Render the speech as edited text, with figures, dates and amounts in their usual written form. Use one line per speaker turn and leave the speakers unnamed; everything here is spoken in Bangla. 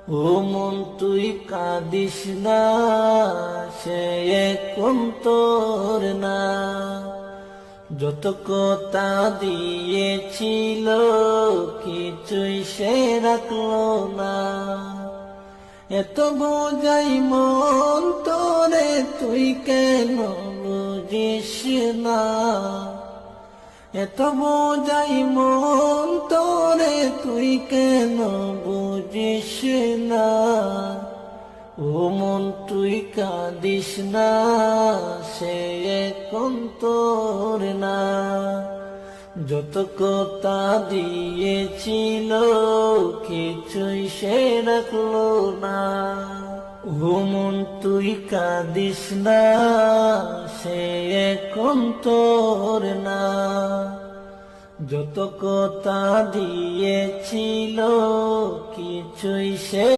ও মন তুই কাঁদিস না, সে এখন তোর না। যত কথা দিয়েছিল কিছুই সে রাখলো না। এত বোঝাই মন তোরে তুই কেন বুঝিস না। এত বোঝাই মন তোরে তুই কেন বুঝিস না। ও মন তুই কাঁদিস না, সে এখন তোর না। যত কথা দিয়েছিল কিছুই সে রাখলো না। ও মন তুই কাঁদিস না, সে এখন তোর না। যত কথা দিয়েছিল কিছুই সে